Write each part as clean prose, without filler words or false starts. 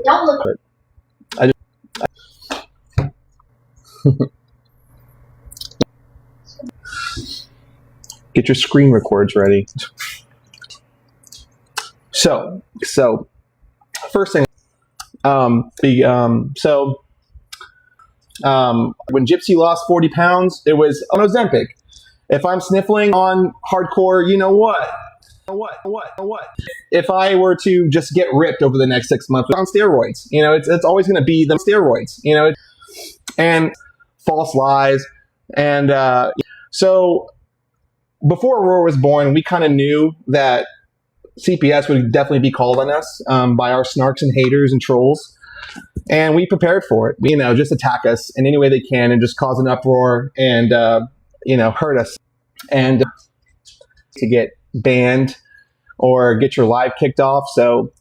Don't look. I just get your screen records ready. So first thing, when Gypsy lost 40 pounds, it was on Ozempic. If I'm sniffling on hardcore, you know what? If I were to just get ripped over the next 6 months on steroids, it's always going to be the steroids, and false lies. And so before Aurora was born, we kind of knew that CPS would definitely be called on us by our snarks and haters and trolls. And we prepared for it, just attack us in any way they can and just cause an uproar and, hurt us. And to get banned or get your live kicked off. So,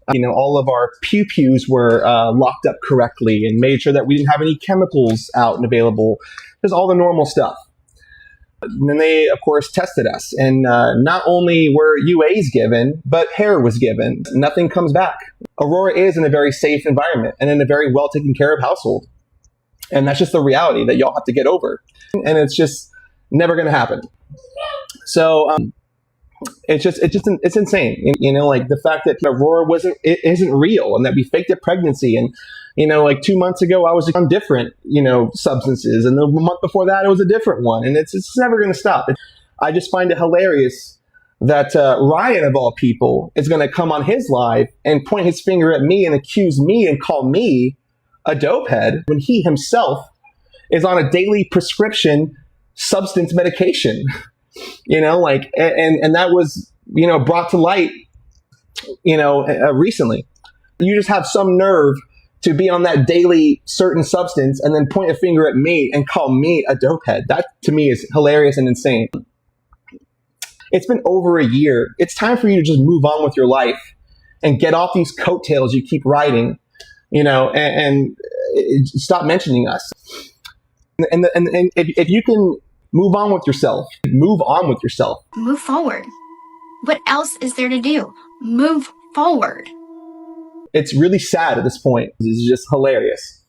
all of our pew-pews were locked up correctly and made sure that we didn't have any chemicals out and available. There's all the normal stuff. And then they, of course, tested us. And not only were UAs given, but hair was given. Nothing comes back. Aurora is in a very safe environment and in a very well taken care of household. And that's just the reality that y'all have to get over. And it's just never going to happen. So it's insane. Like the fact that Aurora isn't real and that we faked a pregnancy. And, like 2 months ago, I was on different, substances. And the month before that, it was a different one. And it's never going to stop. I just find it hilarious that Ryan, of all people, is going to come on his live and point his finger at me and accuse me and call me a dope head when he himself is on a daily prescription substance medication. And that was, brought to light, recently. You just have some nerve to be on that daily certain substance and then point a finger at me and call me a dope head. That to me is hilarious and insane. It's been over a year. It's time for you to just move on with your life and get off these coattails you keep riding, and stop mentioning us. And if you can move on with yourself, move on with yourself. Move forward. What else is there to do? Move forward. It's really sad at this point. It's just hilarious.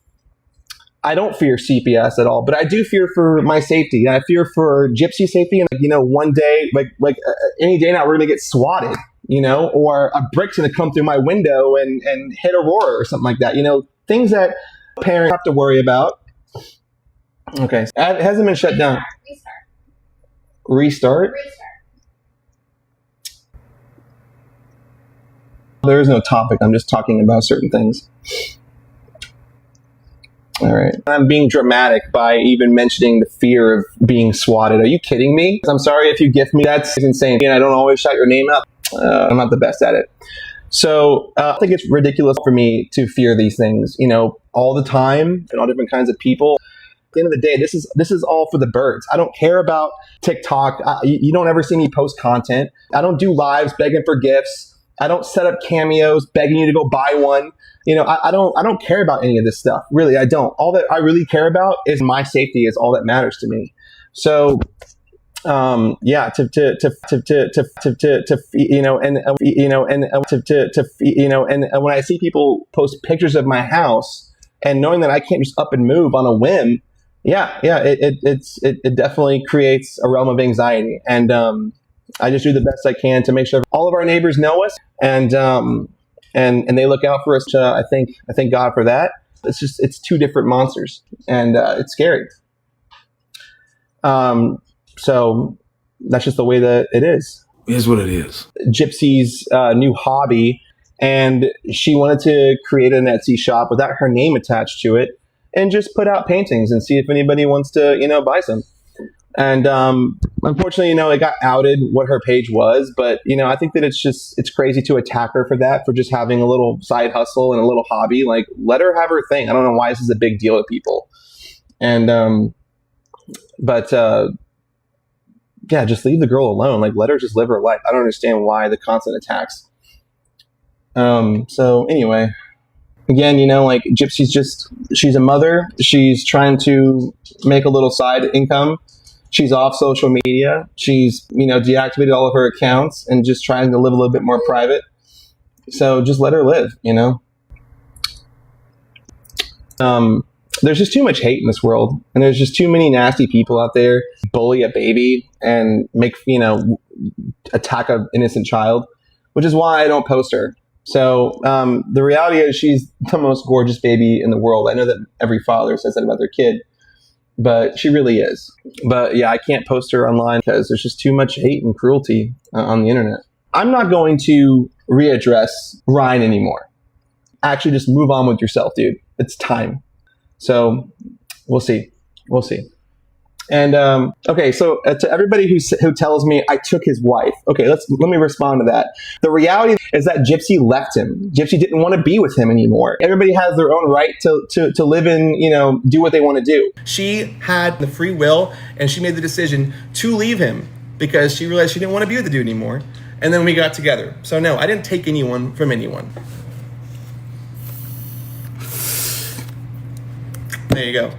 I don't fear CPS at all, but I do fear for my safety. I fear for Gypsy's safety. And one day, like any day now, we're going to get swatted, or a brick's going to come through my window and hit Aurora or something like that. Things that parents have to worry about. Okay. It hasn't been shut down. Restart? There is no topic. I'm just talking about certain things. All right. I'm being dramatic by even mentioning the fear of being swatted. Are you kidding me? I'm sorry if you gift me. That's insane. I don't always shout your name out. I'm not the best at it. So I think it's ridiculous for me to fear these things, all the time and all different kinds of people. At the end of the day, this is all for the birds. I don't care about TikTok. You don't ever see me post content. I don't do lives begging for gifts. I don't set up cameos begging you to go buy one. I don't care about any of this stuff. Really, I don't. All that I really care about is my safety is all that matters to me. So, and when I see people post pictures of my house and knowing that I can't just up and move on a whim, it definitely creates a realm of anxiety. And I just do the best I can to make sure all of our neighbors know us and they look out for us. I thank God for that. It's two different monsters and it's scary. So that's just the way that it is. Here's what it is. Gypsy's new hobby, and she wanted to create an Etsy shop without her name attached to it and just put out paintings and see if anybody wants to, buy some. And unfortunately, it got outed what her page was. But, I think that it's crazy to attack her for that, for just having a little side hustle and a little hobby. Like, let her have her thing. I don't know why this is a big deal to people. And, just leave the girl alone. Like, let her just live her life. I don't understand why the constant attacks. So anyway, again, Gypsy's she's a mother. She's trying to make a little side income. She's off social media. She's, deactivated all of her accounts and just trying to live a little bit more private. So just let her live, There's just too much hate in this world, and there's just too many nasty people out there bully a baby and make, attack an innocent child, which is why I don't post her. So the reality is she's the most gorgeous baby in the world. I know that every father says that about their kid, but she really is. But yeah, I can't post her online because there's just too much hate and cruelty on the internet. I'm not going to readdress Ryan anymore. Actually, just move on with yourself, dude. It's time. So we'll see. We'll see. And okay, so to everybody who tells me I took his wife, okay, let me respond to that. The reality is that Gypsy left him. Gypsy didn't want to be with him anymore. Everybody has their own right to live and do what they want to do. She had the free will, and she made the decision to leave him because she realized she didn't want to be with the dude anymore. And then we got together. So no, I didn't take anyone from anyone. There you go.